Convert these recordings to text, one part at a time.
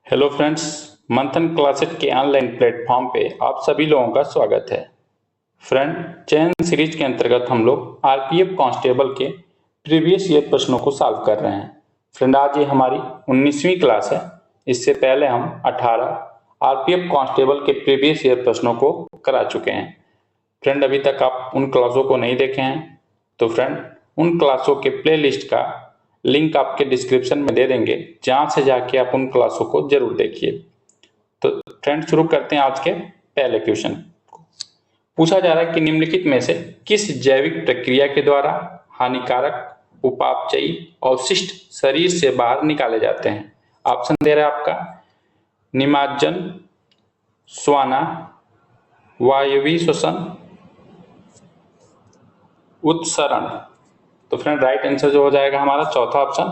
Hello friends, मंथन classes के online platform पे आप सभी लोगों का स्वागत है। फ्रेंड, चयन सीरीज के अंतर्गत हम लोग आरपीएफ कांस्टेबल के प्रीवियस ईयर प्रश्नों को सॉल्व कर रहे हैं। फ्रेंड, आज ये हमारी 19वीं क्लास है। इससे पहले हम 18 आरपीएफ कांस्टेबल के प्रीवियस ईयर प्रश्नों को करा चुके हैं। फ्रेंड, अभी तक आप उन क्लासों को नहीं देखे हैं तो फ्रेंड उन क्लासों के प्ले लिस्ट का लिंक आपके डिस्क्रिप्शन में दे देंगे, जहां से जाके आप उन क्लासों को जरूर देखिए। तो फ्रेंड, शुरू करते हैं आज के पहले क्वेश्चन को। पूछा जा रहा है कि निम्नलिखित में से किस जैविक प्रक्रिया के द्वारा हानिकारक उपापचयी अवशिष्ट शरीर से बाहर निकाले जाते हैं। ऑप्शन दे रहा है आपका निमार्जन, स्वाना, वायवीय श्वसन, उत्सरण। तो फ्रेंड, राइट आंसर जो हो जाएगा हमारा चौथा ऑप्शन,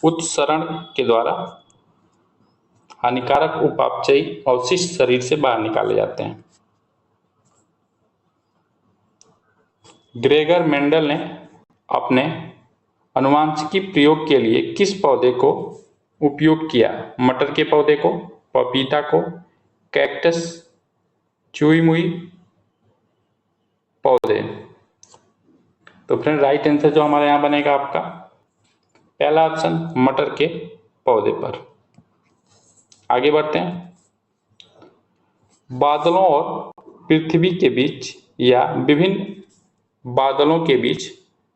उत्सरण के द्वारा हानिकारक उपापचयी अवशिष्ट शरीर से बाहर निकाले जाते हैं। ग्रेगर मेंडल ने अपने अनुवांशिकी प्रयोग के लिए किस पौधे को उपयोग किया? मटर के पौधे को, पपीता को, कैक्टस, चुई मुई पौधे। तो फ्रेंड, राइट आंसर जो हमारे यहाँ बनेगा आपका पहला ऑप्शन, मटर के पौधे पर। आगे बढ़ते हैं। बादलों और पृथ्वी के बीच या विभिन्न बादलों के बीच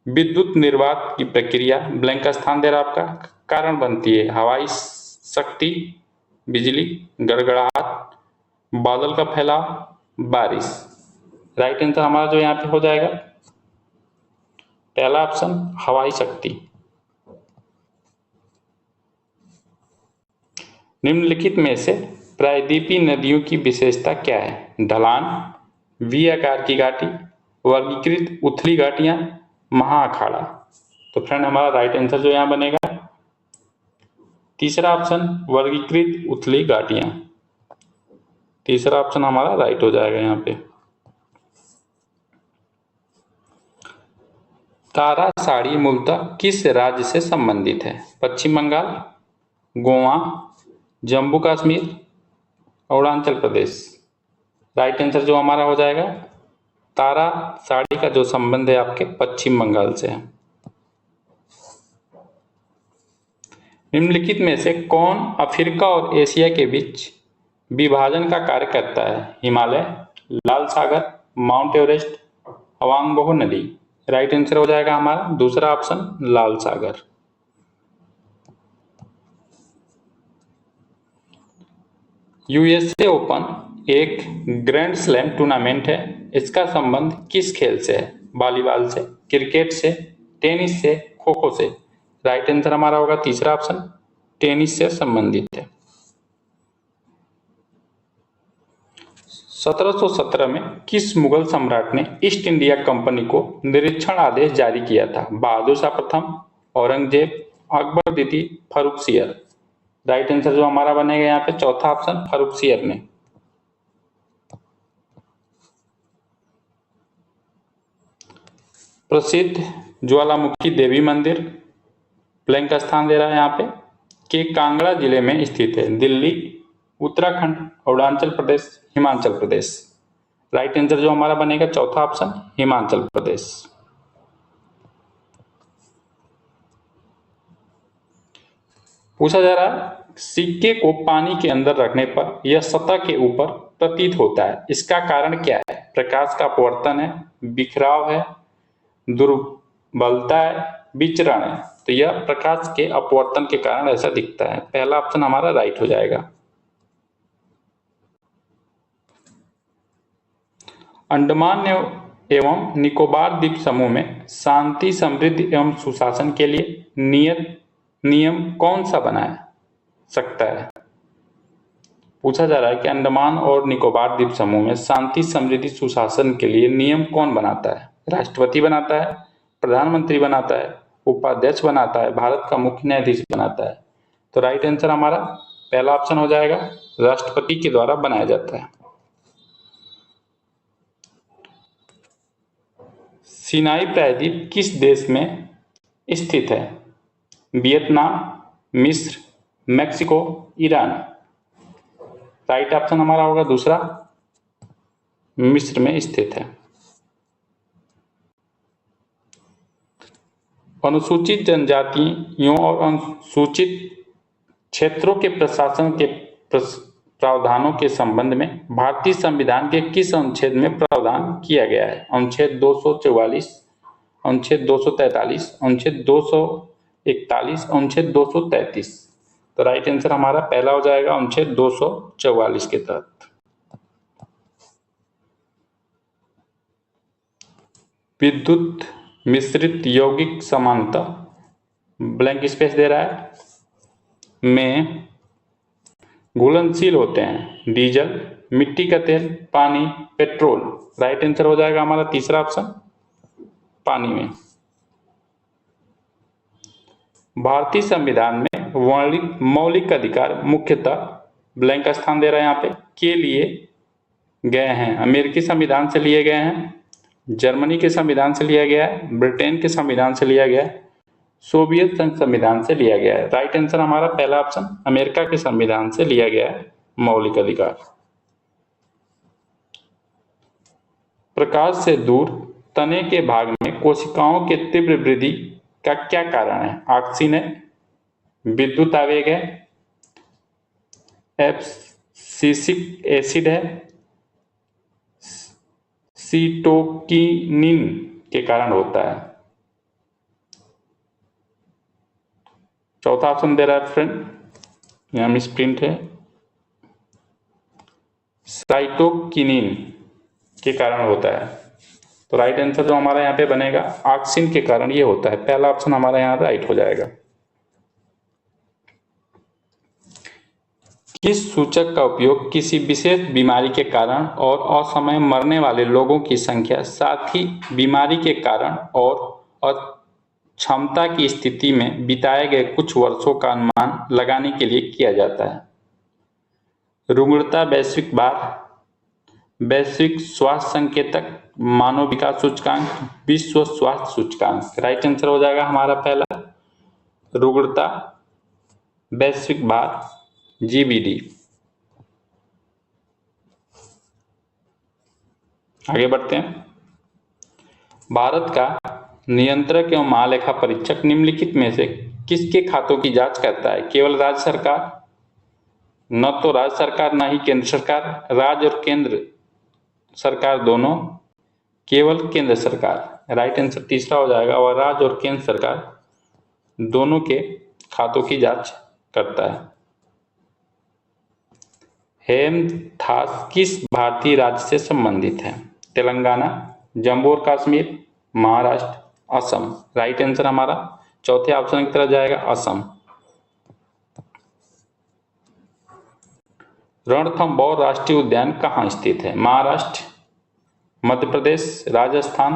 विद्युत निर्वात की प्रक्रिया ब्लैंक स्थान दे रहा आपका कारण बनती है। हवाई शक्ति, बिजली, गड़गड़ाहट, बादल का फैलाव, बारिश। राइट आंसर हमारा जो यहाँ पे हो जाएगा पहला ऑप्शन, हवाई शक्ति। निम्नलिखित में से प्रायद्वीपीय नदियों की विशेषता क्या है? ढलान, वी आकार की घाटी, वर्गीकृत उथली घाटियां, महाअखाड़ा। तो फ्रेंड, हमारा राइट आंसर जो यहां बनेगा तीसरा ऑप्शन, वर्गीकृत उथली घाटियां। तीसरा ऑप्शन हमारा राइट हो जाएगा यहाँ पे। तारा साड़ी मूलतः किस राज्य से संबंधित है? पश्चिम बंगाल, गोवा, जम्मू कश्मीर, अरुणाचल प्रदेश। राइट आंसर जो हमारा हो जाएगा तारा साड़ी का जो संबंध है आपके पश्चिम बंगाल से है। निम्नलिखित में से कौन अफ्रीका और एशिया के बीच विभाजन का कार्य करता है? हिमालय, लाल सागर, माउंट एवरेस्ट, अवांगबो नदी। राइट आंसर हो जाएगा हमारा दूसरा ऑप्शन, लाल सागर। यूएसए ओपन एक ग्रैंड स्लैम टूर्नामेंट है। इसका संबंध किस खेल से है? वॉलीबॉल से, क्रिकेट से, टेनिस से, खो खो से। राइट आंसर हमारा होगा तीसरा ऑप्शन, टेनिस से संबंधित है। 1717 में किस मुगल सम्राट ने ईस्ट इंडिया कंपनी को निरीक्षण आदेश जारी किया था? बहादुर शाह प्रथम, औरंगजेब, अकबर द्वितीय, फर्रुखसियर। राइट आंसर जो हमारा बनेगा यहाँ पे चौथा ऑप्शन, फर्रुखसियर ने। प्रसिद्ध ज्वालामुखी देवी मंदिर ब्लैंक स्थान दे रहा है यहाँ पे के कांगड़ा जिले में स्थित है। दिल्ली, उत्तराखंड, अरुणाचल प्रदेश, हिमाचल प्रदेश। राइट आंसर जो हमारा बनेगा चौथा ऑप्शन, हिमाचल प्रदेश। पूछा जा रहा है सिक्के को पानी के अंदर रखने पर यह सतह के ऊपर प्रतीत होता है, इसका कारण क्या है? प्रकाश का अपवर्तन है, बिखराव है, दुर्बलता है, विचरण है। तो यह प्रकाश के अपवर्तन के कारण ऐसा दिखता है। पहला ऑप्शन हमारा राइट हो जाएगा। अंडमान एवं निकोबार द्वीप समूह में शांति, समृद्धि एवं सुशासन के लिए नियत नियम कौन सा बनाया सकता है? पूछा जा रहा है कि अंडमान और निकोबार द्वीप समूह में शांति, समृद्धि, सुशासन के लिए नियम कौन बनाता है? राष्ट्रपति बनाता है, प्रधानमंत्री बनाता है, उपाध्यक्ष बनाता है, भारत का मुख्य न्यायाधीश बनाता है। तो राइट आंसर हमारा पहला ऑप्शन हो जाएगा, राष्ट्रपति के द्वारा बनाया जाता है। सिनाई प्रायद्वीप किस देश में स्थित है? वियतनाम, मिस्र, मैक्सिको, ईरान। राइट ऑप्शन हमारा होगा दूसरा, मिस्र में स्थित है। अनुसूचित जनजातियों और अनुसूचित क्षेत्रों के प्रशासन के प्रावधानों के संबंध में भारतीय संविधान के किस अनुच्छेद में प्रावधान किया गया है? अनुच्छेद 244, अनुच्छेद 243, अनुच्छेद 241, अनुच्छेद 233। तो राइट आंसर हमारा पहला हो जाएगा अनुच्छेद 244 के तहत। विद्युत मिश्रित यौगिक समानता ब्लैंक स्पेस दे रहा है में घुलनशील होते हैं डीजल, मिट्टी का तेल, पानी, पेट्रोल। राइट आंसर हो जाएगा हमारा तीसरा ऑप्शन, पानी में। भारतीय संविधान में वर्णित मौलिक अधिकार मुख्यतः ब्लैंक स्थान दे रहे हैं यहाँ पे के लिए गए हैं। अमेरिकी संविधान से लिए गए हैं, जर्मनी के संविधान से लिया गया है, ब्रिटेन के संविधान से लिया गया है, सोवियत संघ संविधान से लिया गया है। राइट आंसर हमारा पहला ऑप्शन, अमेरिका के संविधान से लिया गया है मौलिक अधिकार। प्रकाश से दूर तने के भाग में कोशिकाओं के तीव्र वृद्धि का क्या कारण है? ऑक्सीजन है, विद्युत आवेग है, एब्सिसिक एसिड है, सीटोकिनिन के कारण होता है। चौथा ऑप्शन दे रहा है फ्रेंड, यहाँ मिस प्रिंट है, साइटोकिनिन के कारण होता है। तो राइट आंसर जो हमारा यहाँ पे बनेगा ऑक्सीजन के कारण ये होता है। पहला ऑप्शन हमारा यहाँ राइट हो जाएगा। किस सूचक का उपयोग किसी विशेष बीमारी के कारण और असमय मरने वाले लोगों की संख्या, साथ ही बीमारी के कारण और क्षमता की स्थिति में बिताए गए कुछ वर्षों का अनुमान लगाने के लिए किया जाता है? रुग्णता वैश्विक भार, वैश्विक स्वास्थ्य संकेतक, मानव विकास सूचकांक, विश्व स्वास्थ्य सूचकांक। राइट आंसर हो जाएगा हमारा पहला, रुग्णता वैश्विक भार, जीबीडी। आगे बढ़ते हैं। भारत का नियंत्रक एवं महालेखा परीक्षक निम्नलिखित में से किसके खातों की जांच करता है? केवल राज्य सरकार, न तो राज्य सरकार न ही केंद्र सरकार, राज्य और केंद्र सरकार दोनों, केवल केंद्र सरकार। राइट आंसर तीसरा हो जाएगा, और राज्य और केंद्र सरकार दोनों के खातों की जांच करता है। हेमथास किस भारतीय राज्य से संबंधित है? तेलंगाना, जम्मू और कश्मीर, महाराष्ट्र, असम। राइट आंसर हमारा चौथे ऑप्शन की तरफ जाएगा, असम। रणथंभौर राष्ट्रीय उद्यान कहाँ स्थित है? महाराष्ट्र, मध्य प्रदेश, राजस्थान,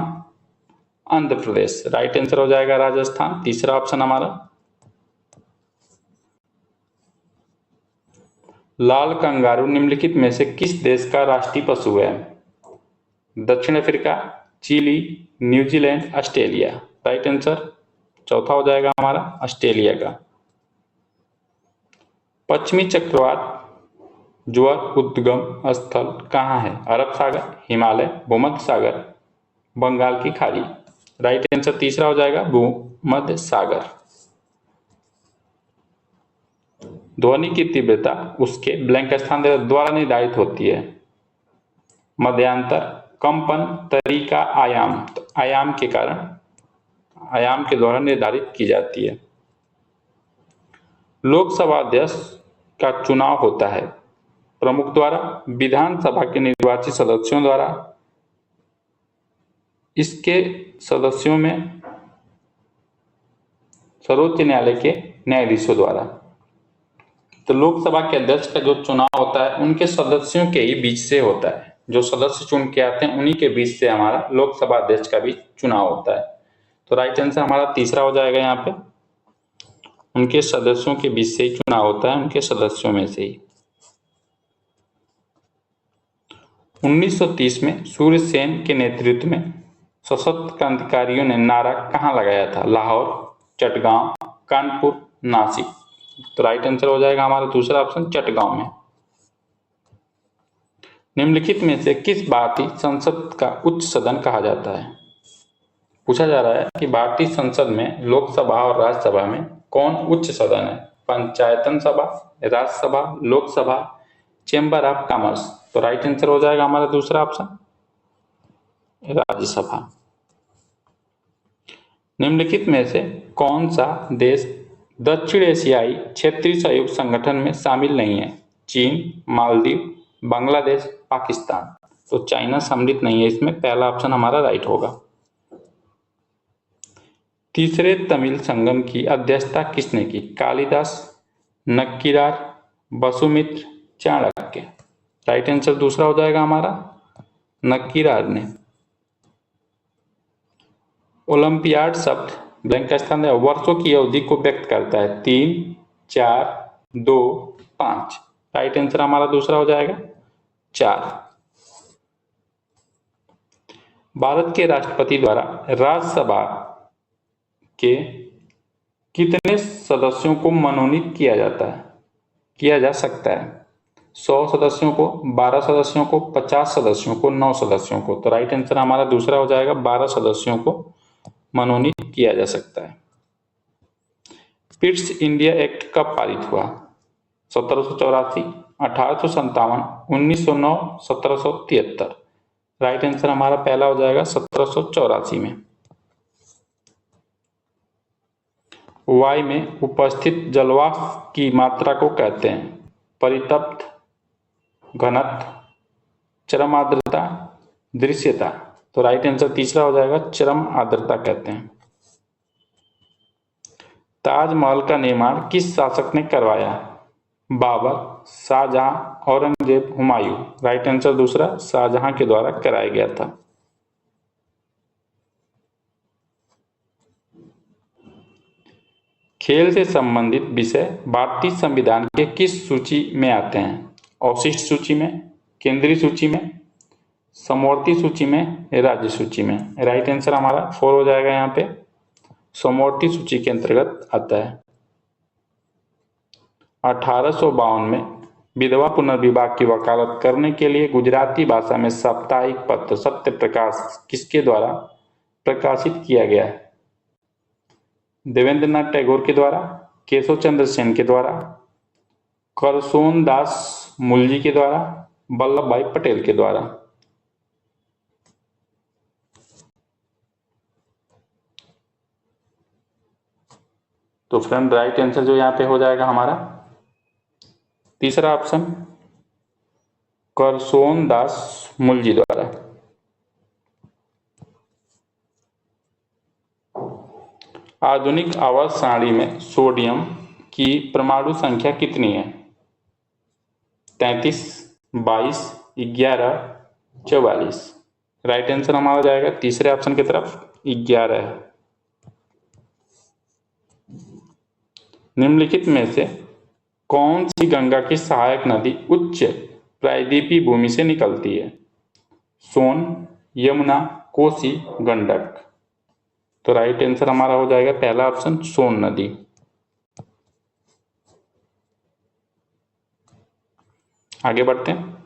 आंध्र प्रदेश। राइट आंसर हो जाएगा राजस्थान, तीसरा ऑप्शन हमारा। लाल कंगारू निम्नलिखित में से किस देश का राष्ट्रीय पशु है? दक्षिण Africa, Chile, New Zealand, Australia. Right answer चौथा हो जाएगा हमारा, ऑस्ट्रेलिया का। पश्चिमी चक्रवात ज्वार उद्गम स्थल कहाँ है? अरब सागर, हिमालय, भूमध्य सागर, बंगाल की खाड़ी। राइट आंसर तीसरा हो जाएगा, भूमध्य सागर। ध्वनि की तीव्रता उसके ब्लैंक स्थान द्वारा निर्धारित होती है। मध्यांतर, कंपन, तरीका, आयाम। तो आयाम के कारण, आयाम के द्वारा निर्धारित की जाती है। लोकसभा अध्यक्ष का चुनाव होता है प्रमुख द्वारा, विधानसभा के निर्वाचित सदस्यों द्वारा, इसके सदस्यों में सर्वोच्च न्यायालय के न्यायाधीशों द्वारा। तो लोकसभा के अध्यक्ष का जो चुनाव होता है उनके सदस्यों के ही बीच से होता है, जो सदस्य चुन के आते हैं उन्हीं के बीच से हमारा लोकसभा अध्यक्ष का भी चुनाव होता है। तो राइट आंसर हमारा तीसरा हो जाएगा यहाँ पे, उनके सदस्यों के बीच से ही चुनाव होता है, उनके सदस्यों में से ही। 1930 में सूर्य सेन के नेतृत्व में सशस्त्र क्रांतिकारियों ने नारा कहाँ लगाया था? लाहौर, चटगांव, कानपुर, नासिक। तो राइट आंसर हो जाएगा हमारा दूसरा ऑप्शन चटगांव में। निम्नलिखित में से किस भारतीय संसद का उच्च सदन कहा जाता है? पूछा जा रहा है कि भारतीय संसद में लोकसभा और राज्यसभा में कौन उच्च सदन है? पंचायतन सभा, Rajya Sabha, Lok Sabha, chamber of commerce. तो राइट आंसर हो जाएगा हमारा दूसरा ऑप्शन राज्यसभा। निम्नलिखित में से कौन सा देश दक्षिण एशियाई क्षेत्रीय सहयोग संगठन में शामिल नहीं है? चीन, मालदीव, बांग्लादेश, पाकिस्तान। तो चाइना सम्मिलित नहीं है इसमें, पहला ऑप्शन हमारा राइट होगा। तीसरे तमिल संगम की अध्यक्षता किसने की? कालिदास, नक्किरार, वसुमित्र, चाणक्य। राइट आंसर दूसरा हो जाएगा हमारा नक्किरार ने। ओलंपियाड शब्द ब्लैंक स्थान है, वर्षों की अवधि को व्यक्त करता है। 3, 4, 2, 5। राइट आंसर हमारा दूसरा हो जाएगा 4। भारत के राष्ट्रपति द्वारा राज्यसभा के कितने सदस्यों को मनोनीत किया जा सकता है? 100 सदस्यों को, 12 सदस्यों को, 50 सदस्यों को, 9 सदस्यों को। तो राइट आंसर हमारा दूसरा हो जाएगा 12 सदस्यों को मनोनीत किया जा सकता है। पिट्स इंडिया एक्ट कब पारित हुआ? 1784, 1857, 1909, 1773। राइट आंसर हमारा पहला हो जाएगा 1784 में। वायु में उपस्थित जलवाष्प की मात्रा को कहते हैं? परितप्त, घनत्व, चरम आर्द्रता, दृश्यता। तो राइट आंसर तीसरा हो जाएगा चरम आर्द्रता कहते हैं। ताजमहल का निर्माण किस शासक ने करवाया? बाबर, शाहजहां, औरंगजेब, हुमायूं। राइट आंसर दूसरा शाहजहां के द्वारा कराया गया था। खेल से संबंधित विषय भारतीय संविधान के किस सूची में आते हैं? अवशिष्ट सूची में, केंद्रीय सूची में, समवर्ती सूची में, राज्य सूची में। राइट आंसर हमारा 4 हो जाएगा यहाँ पे, समवर्ती सूची के अंतर्गत आता है। 1852 में विधवा पुनर्विवाह की वकालत करने के लिए गुजराती भाषा में साप्ताहिक पत्र सत्य प्रकाश किसके द्वारा प्रकाशित किया गया है? देवेंद्रनाथ टैगोर के द्वारा, केशव चंद्र सेन के द्वारा, करसोन दास मुलजी के द्वारा, वल्लभ भाई पटेल के द्वारा। तो फ्रेंड राइट आंसर जो यहाँ पे हो जाएगा हमारा तीसरा ऑप्शन करसोन दास मुलजी द्वारा। आधुनिक आवर्त सारणी में सोडियम की परमाणु संख्या कितनी है? 33, 22, 11, 44। राइट आंसर हमारा हो जाएगा तीसरे ऑप्शन की तरफ 11 है। निम्नलिखित में से कौन सी गंगा की सहायक नदी उच्च प्रायद्वीपीय भूमि से निकलती है? सोन, यमुना, कोसी, गंडक। तो राइट आंसर हमारा हो जाएगा पहला ऑप्शन सोन नदी। आगे बढ़ते हैं।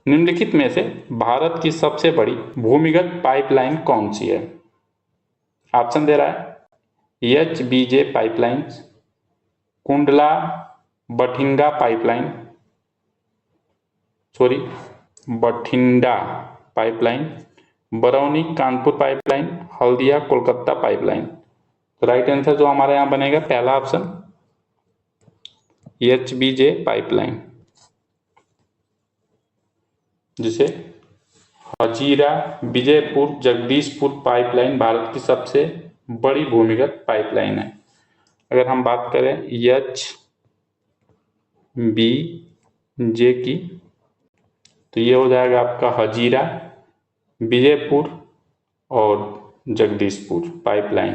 निम्नलिखित में से भारत की सबसे बड़ी भूमिगत पाइपलाइन कौन सी है? ऑप्शन दे रहा है HBJ pipeline, Kundla Bathinda pipeline, Bathinda pipeline, Barauni Kanpur pipeline, Haldia Kolkata pipeline. तो राइट आंसर जो हमारे यहाँ बनेगा पहला ऑप्शन HBJ पाइपलाइन, जिसे हजीरा विजयपुर जगदीशपुर पाइपलाइन भारत की सबसे बड़ी भूमिगत पाइपलाइन है। अगर हम बात करें HBJ की, तो ये हो जाएगा आपका हजीरा, विजयपुर और जगदीशपुर पाइपलाइन।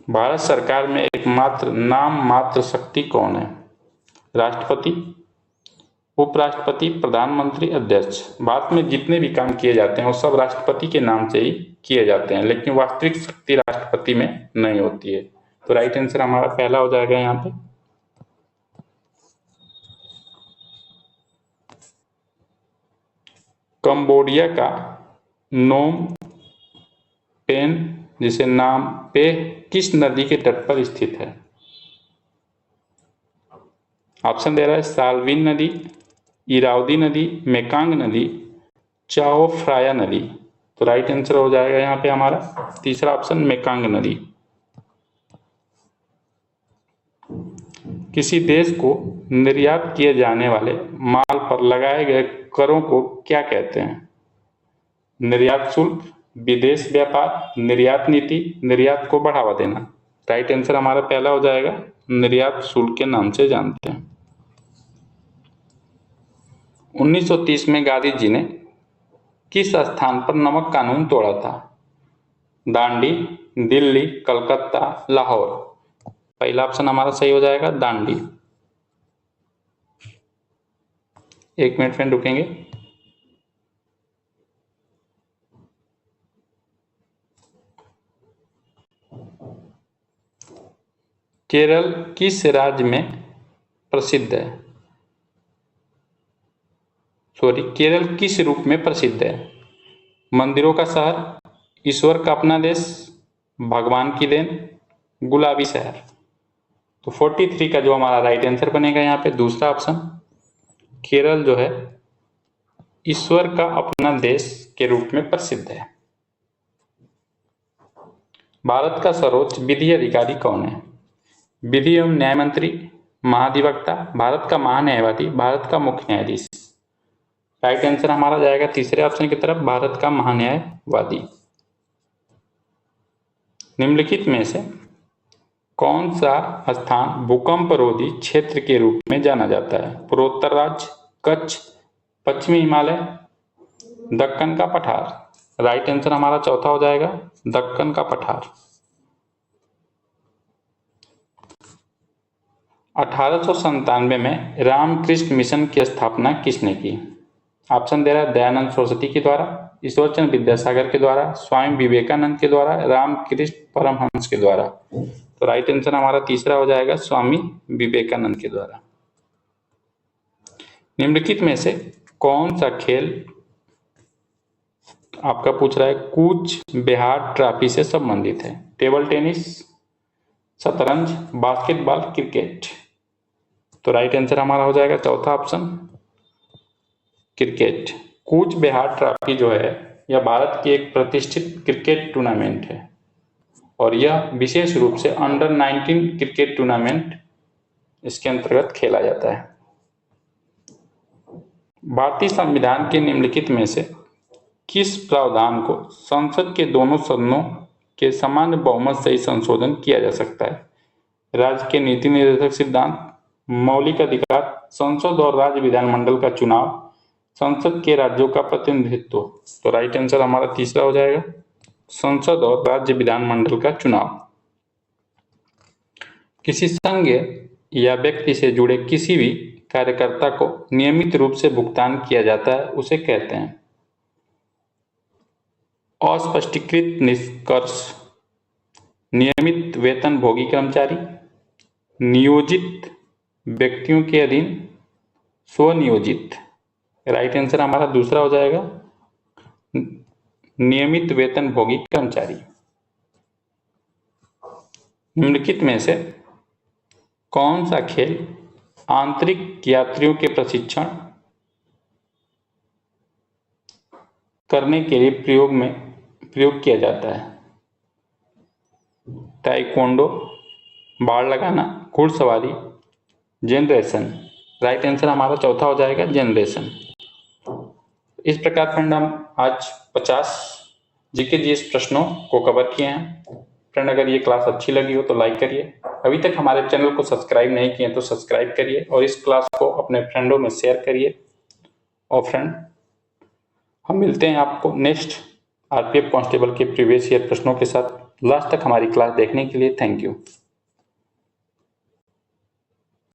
भारत सरकार में एकमात्र नाम मात्र शक्ति कौन है? राष्ट्रपति, उपराष्ट्रपति, प्रधानमंत्री, अध्यक्ष। भारत में जितने भी काम किए जाते हैं वो सब राष्ट्रपति के नाम से ही किए जाते हैं, लेकिन वास्तविक शक्ति राष्ट्रपति में नहीं होती है। तो राइट आंसर हमारा पहला हो जाएगा यहाँ पे। कंबोडिया का नोम पेन जिसे नाम पे किस नदी के तट पर स्थित है? ऑप्शन दे रहा है साल्विन नदी, इरावदी नदी, मेकांग नदी, चाओ फ्राया नदी। तो राइट आंसर हो जाएगा यहाँ पे हमारा तीसरा ऑप्शन मेकांग नदी। किसी देश को निर्यात किए जाने वाले माल पर लगाए गए करों को क्या कहते हैं? निर्यात शुल्क, विदेश व्यापार, निर्यात नीति, निर्यात को बढ़ावा देना। राइट आंसर हमारा पहला हो जाएगा, निर्यात शुल्क के नाम से जानते हैं। 1930 में गांधी जी ने किस स्थान पर नमक कानून तोड़ा था? दांडी, दिल्ली, कलकत्ता, लाहौर। पहला ऑप्शन हमारा सही हो जाएगा दांडी। एक मिनट फ्रेंड रुकेंगे। केरल किस राज्य में प्रसिद्ध है? केरल किस रूप में प्रसिद्ध है? मंदिरों का शहर, ईश्वर का अपना देश, भगवान की देन, गुलाबी शहर। तो 43 का जो हमारा राइट आंसर बनेगा यहाँ पे दूसरा ऑप्शन। केरल जो है ईश्वर का अपना देश के रूप में प्रसिद्ध है। भारत का सर्वोच्च विधि अधिकारी कौन है? विधि एवं न्याय मंत्री, महाधिवक्ता, भारत का महान्यायवादी, भारत का मुख्य न्यायाधीश। राइट आंसर हमारा जाएगा तीसरे ऑप्शन की तरफ, भारत का महान्यायवादी। निम्नलिखित में से कौन सा स्थान भूकंप रोधी क्षेत्र के रूप में जाना जाता है? पूर्वोत्तर राज्य, कच्छ, पश्चिमी हिमालय, दक्कन का पठार। राइट आंसर हमारा चौथा हो जाएगा दक्कन का पठार। 1897 में रामकृष्ण मिशन की स्थापना किसने की? ऑप्शन दे रहा है दयानंद सरस्वती के द्वारा, ईश्वरचंद्र विद्यासागर के द्वारा, स्वामी विवेकानंद के द्वारा, रामकृष्ण परमहंस के द्वारा। तो राइट आंसर हमारा तीसरा हो जाएगा स्वामी विवेकानंद के द्वारा। निम्नलिखित में से कौन सा खेल आपका पूछ रहा है कूच बिहार ट्रॉफी से संबंधित है? टेबल टेनिस, शतरंज, बास्केटबॉल, क्रिकेट। तो राइट आंसर हमारा हो जाएगा चौथा option cricket. Cooch Behar trophy जो है यह भारत की एक प्रतिष्ठित क्रिकेट टूर्नामेंट है और यह विशेष रूप से अंडर 19 क्रिकेट टूर्नामेंट इसके अंतर्गत खेला जाता है। भारतीय संविधान के निम्नलिखित में से किस प्रावधान को संसद के दोनों सदनों के सामान्य बहुमत से ही संशोधन किया जा सकता है? राज्य के नीति निर्देशक सिद्धांत, मौलिक अधिकार, संसद और राज्य विधानमंडल का चुनाव, संसद के राज्यों का प्रतिनिधित्व। तो राइट आंसर हमारा तीसरा हो जाएगा संसद और राज्य विधानमंडल का चुनाव। किसी संघ या व्यक्ति से जुड़े किसी भी कार्यकर्ता को नियमित रूप से भुगतान किया जाता है उसे कहते हैं अस्पष्टीकृत निष्कर्ष, नियमित वेतन भोगी कर्मचारी, नियोजित व्यक्तियों के अधीन, स्वनियोजित। राइट आंसर हमारा दूसरा हो जाएगा नियमित वेतन भोगी कर्मचारी। निम्नलिखित में से कौन सा खेल आंतरिक यात्रियों के प्रशिक्षण करने के लिए प्रयोग किया जाता है? ताइक्वांडो, बाड़ लगाना, घुड़सवारी, जनरेशन। राइट आंसर हमारा चौथा हो जाएगा जनरेशन। इस प्रकार फ्रेंड हम आज 50 जीके जीएस प्रश्नों को कवर किए हैं। फ्रेंड अगर ये क्लास अच्छी लगी हो तो लाइक करिए, अभी तक हमारे चैनल को सब्सक्राइब नहीं किए तो सब्सक्राइब करिए और इस क्लास को अपने फ्रेंडों में शेयर करिए। और फ्रेंड हम मिलते हैं आपको नेक्स्ट आरपीएफ कांस्टेबल के प्रीवियस ईयर प्रश्नों के साथ। लास्ट तक हमारी क्लास देखने के लिए थैंक यू।